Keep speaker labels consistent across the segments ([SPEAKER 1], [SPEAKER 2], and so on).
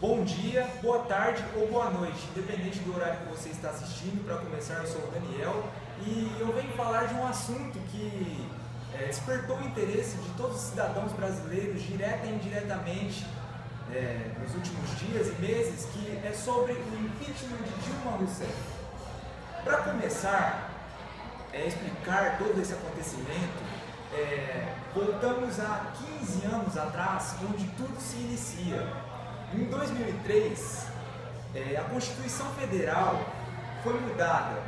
[SPEAKER 1] Bom dia, boa tarde ou boa noite, independente do horário que você está assistindo. Para começar, eu sou o Daniel e eu venho falar de um assunto que despertou o interesse de todos os cidadãos brasileiros, direta e indiretamente, nos últimos dias e meses, que é sobre o impeachment de Dilma Rousseff. Para começar a explicar todo esse acontecimento, voltamos a 15 anos atrás, onde tudo se inicia. Em 2003, a Constituição Federal foi mudada.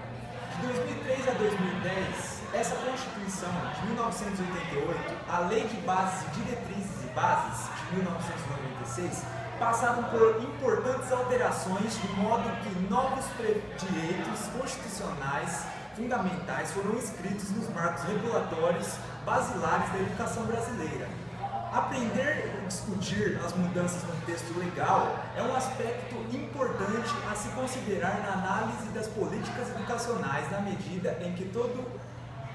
[SPEAKER 1] De 2003 a 2010, essa Constituição de 1988, a Lei de Bases e Diretrizes e Bases de 1996, passaram por importantes alterações de modo que novos direitos constitucionais fundamentais foram inscritos nos marcos regulatórios basilares da educação brasileira. Aprender e discutir as mudanças no texto legal é um aspecto importante a se considerar na análise das políticas educacionais, na medida em que todo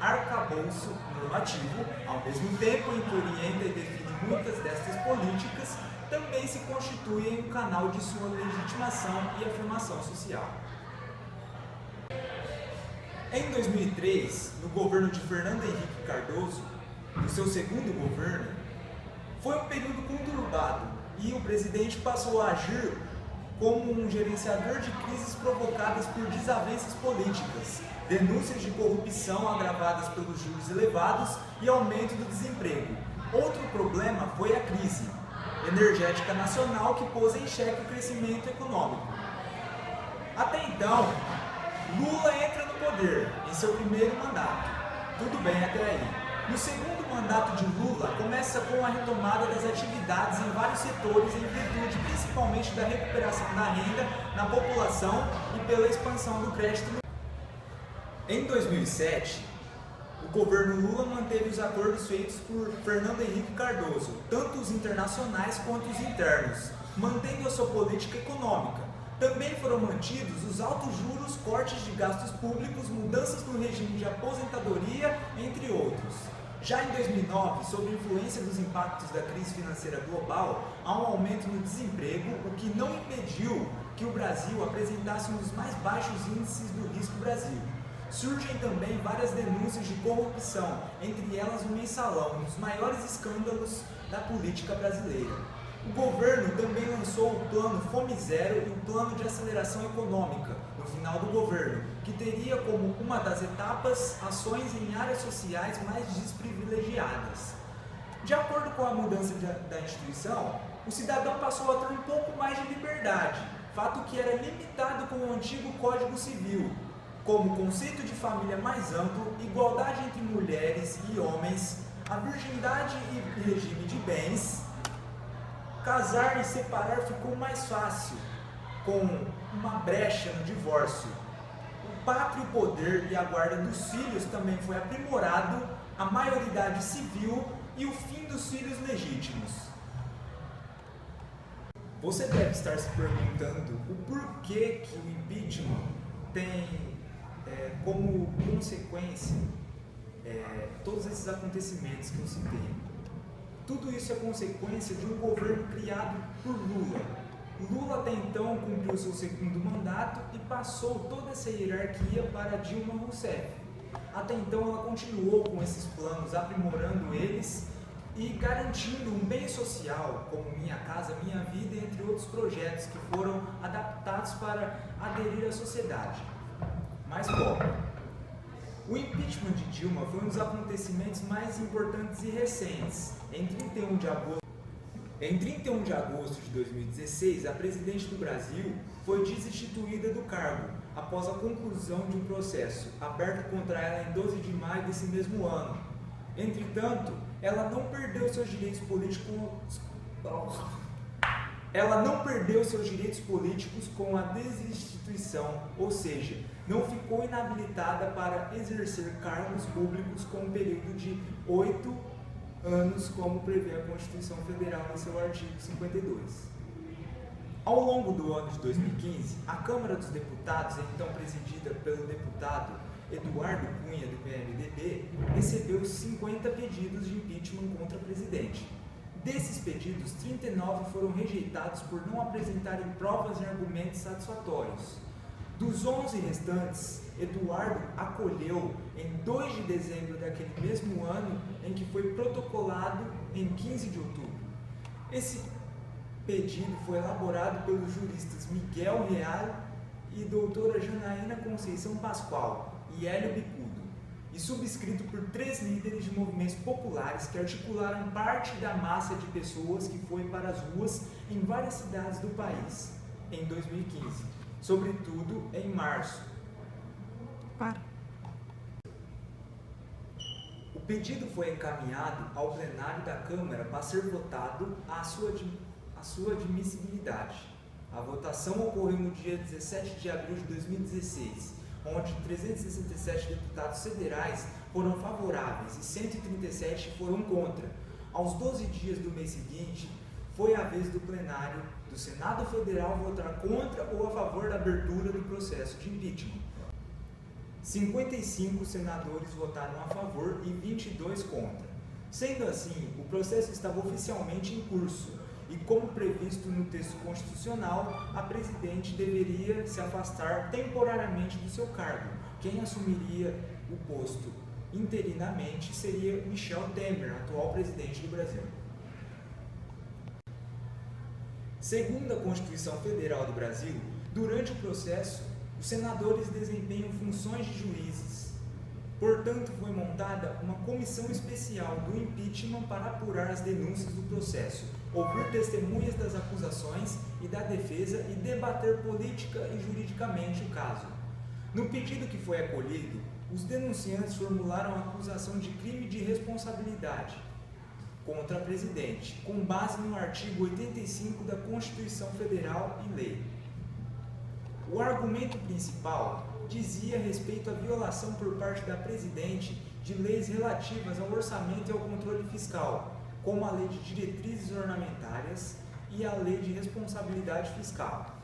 [SPEAKER 1] arcabouço normativo, ao mesmo tempo em que orienta e define muitas destas políticas, também se constitui em um canal de sua legitimação e afirmação social. Em 2003, no governo de Fernando Henrique Cardoso, no seu segundo governo, foi um período conturbado e o presidente passou a agir como um gerenciador de crises provocadas por desavenças políticas, denúncias de corrupção agravadas pelos juros elevados e aumento do desemprego. Outro problema foi a crise energética nacional, que pôs em xeque o crescimento econômico. Até então, Lula entra no poder em seu primeiro mandato. Tudo bem até aí. No segundo mandato de Lula, começa com a retomada das atividades em vários setores, em virtude principalmente da recuperação da renda na população e pela expansão do crédito. Em 2007, o governo Lula manteve os acordos feitos por Fernando Henrique Cardoso, tanto os internacionais quanto os internos, mantendo a sua política econômica. Também foram mantidos os altos juros, cortes de gastos públicos, mudanças no regime de aposentadoria, entre outros. Já em 2009, sob influência dos impactos da crise financeira global, há um aumento no desemprego, o que não impediu que o Brasil apresentasse um dos mais baixos índices do Risco Brasil. Surgem também várias denúncias de corrupção, entre elas o Mensalão, um dos maiores escândalos da política brasileira. O governo também lançou o Plano Fome Zero e o Plano de Aceleração Econômica, no final do governo, que teria como uma das etapas ações em áreas sociais mais desprivilegiadas. De acordo com a mudança da instituição, o cidadão passou a ter um pouco mais de liberdade, fato que era limitado com o antigo Código Civil, como conceito de família mais amplo, igualdade entre mulheres e homens, a virgindade e regime de bens. Casar e separar ficou mais fácil, com uma brecha no divórcio. O pátrio poder e a guarda dos filhos também foi aprimorado, a maioridade civil e o fim dos filhos legítimos. Você deve estar se perguntando o porquê que o impeachment tem como consequência todos esses acontecimentos que eu citei. Tudo isso é consequência de um governo criado por Lula. Lula até então cumpriu seu segundo mandato e passou toda essa hierarquia para Dilma Rousseff. Até então ela continuou com esses planos, aprimorando eles e garantindo um bem social, como Minha Casa Minha Vida, entre outros projetos que foram adaptados para aderir à sociedade mais pobre. O impeachment de Dilma foi um dos acontecimentos mais importantes e recentes. Em 31 de agosto de 2016, a presidente do Brasil foi destituída do cargo, após a conclusão de um processo aberto contra ela em 12 de maio desse mesmo ano. Entretanto, ela não perdeu seus direitos políticos com a desinstituição, ou seja, não ficou inabilitada para exercer cargos públicos com um período de 8 anos, como prevê a Constituição Federal em seu artigo 52. Ao longo do ano de 2015, a Câmara dos Deputados, então presidida pelo deputado Eduardo Cunha, do PMDB, recebeu 50 pedidos de impeachment contra a presidente. Desses pedidos, 39 foram rejeitados por não apresentarem provas e argumentos satisfatórios. Dos 11 restantes, Eduardo acolheu em 2 de dezembro daquele mesmo ano, em que foi protocolado em 15 de outubro. Esse pedido foi elaborado pelos juristas Miguel Reale e doutora Janaína Conceição Pascoal e Hélio Bicudo, e subscrito por 3 líderes de movimentos populares que articularam parte da massa de pessoas que foi para as ruas em várias cidades do país em 2015, sobretudo em março. O pedido foi encaminhado ao plenário da Câmara para ser votado a sua admissibilidade. A votação ocorreu no dia 17 de abril de 2016, onde 367 deputados federais foram favoráveis e 137 foram contra. Aos 12 dias do mês seguinte, foi a vez do plenário do Senado Federal votar contra ou a favor da abertura do processo de impeachment. 55 senadores votaram a favor e 22 contra. Sendo assim, o processo estava oficialmente em curso e, como previsto no texto constitucional, a presidente deveria se afastar temporariamente do seu cargo. Quem assumiria o posto interinamente seria Michel Temer, atual presidente do Brasil. Segundo a Constituição Federal do Brasil, durante o processo, os senadores desempenham funções de juízes. Portanto, foi montada uma comissão especial do impeachment para apurar as denúncias do processo, ouvir testemunhas das acusações e da defesa e debater política e juridicamente o caso. No pedido que foi acolhido, os denunciantes formularam a acusação de crime de responsabilidade contra a presidente, com base no artigo 85 da Constituição Federal e lei. O argumento principal dizia respeito à violação por parte da presidente de leis relativas ao orçamento e ao controle fiscal, como a Lei de Diretrizes Orçamentárias e a Lei de Responsabilidade Fiscal.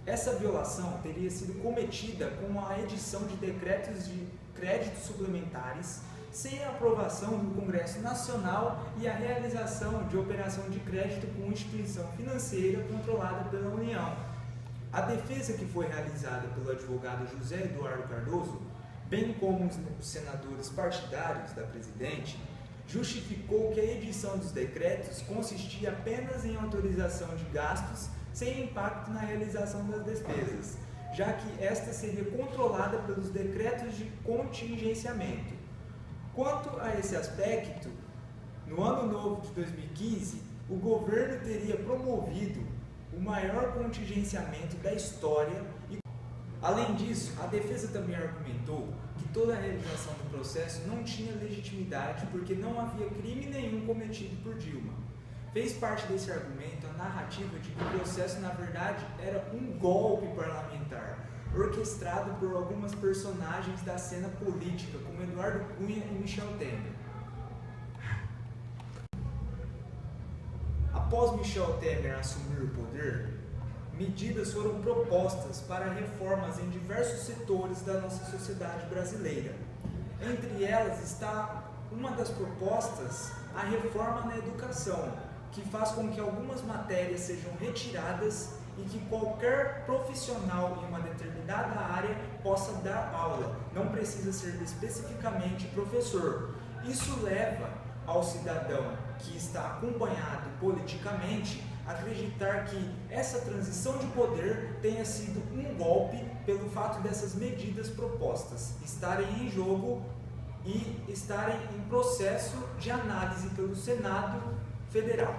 [SPEAKER 1] Essa violação teria sido cometida com a edição de decretos de créditos suplementares sem a aprovação do Congresso Nacional e a realização de operação de crédito com instituição financeira controlada pela União. A defesa que foi realizada pelo advogado José Eduardo Cardoso, bem como os senadores partidários da presidente, justificou que a edição dos decretos consistia apenas em autorização de gastos sem impacto na realização das despesas, já que esta seria controlada pelos decretos de contingenciamento. Quanto a esse aspecto, no ano novo de 2015, o governo teria promovido o maior contingenciamento da história e, além disso, a defesa também argumentou que toda a realização do processo não tinha legitimidade porque não havia crime nenhum cometido por Dilma. Fez parte desse argumento a narrativa de que o processo, na verdade, era um golpe parlamentar, orquestrado por algumas personagens da cena política, como Eduardo Cunha e Michel Temer. Após Michel Temer assumir o poder, medidas foram propostas para reformas em diversos setores da nossa sociedade brasileira. Entre elas está uma das propostas, a reforma na educação, que faz com que algumas matérias sejam retiradas e que qualquer profissional em uma determinada área possa dar aula, não precisa ser especificamente professor. Isso leva ao cidadão que está acompanhado politicamente a acreditar que essa transição de poder tenha sido um golpe pelo fato dessas medidas propostas estarem em jogo e estarem em processo de análise pelo Senado Federal.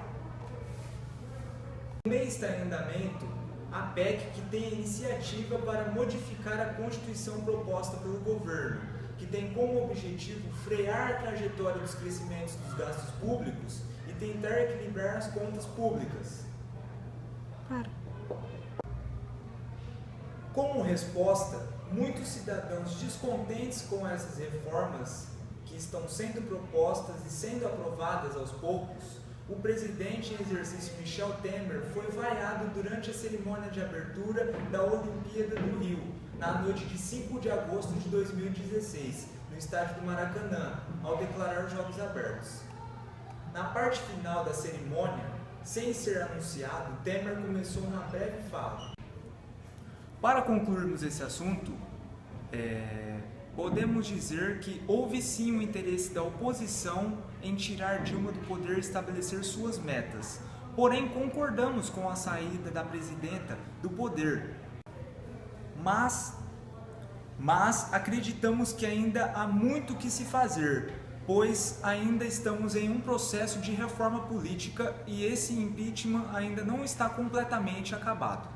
[SPEAKER 1] Também está em andamento a PEC, que tem a iniciativa para modificar a Constituição proposta pelo governo, que tem como objetivo frear a trajetória dos crescimentos dos gastos públicos e tentar equilibrar as contas públicas. Como resposta, muitos cidadãos descontentes com essas reformas que estão sendo propostas e sendo aprovadas aos poucos, o presidente em exercício Michel Temer foi vaiado durante a cerimônia de abertura da Olimpíada do Rio, na noite de 5 de agosto de 2016, no estádio do Maracanã, ao declarar os Jogos Abertos. Na parte final da cerimônia, sem ser anunciado, Temer começou uma breve fala. Para concluirmos esse assunto, podemos dizer que houve sim o interesse da oposição em tirar Dilma do poder e estabelecer suas metas. Porém, concordamos com a saída da presidenta do poder. Mas acreditamos que ainda há muito que se fazer, pois ainda estamos em um processo de reforma política e esse impeachment ainda não está completamente acabado.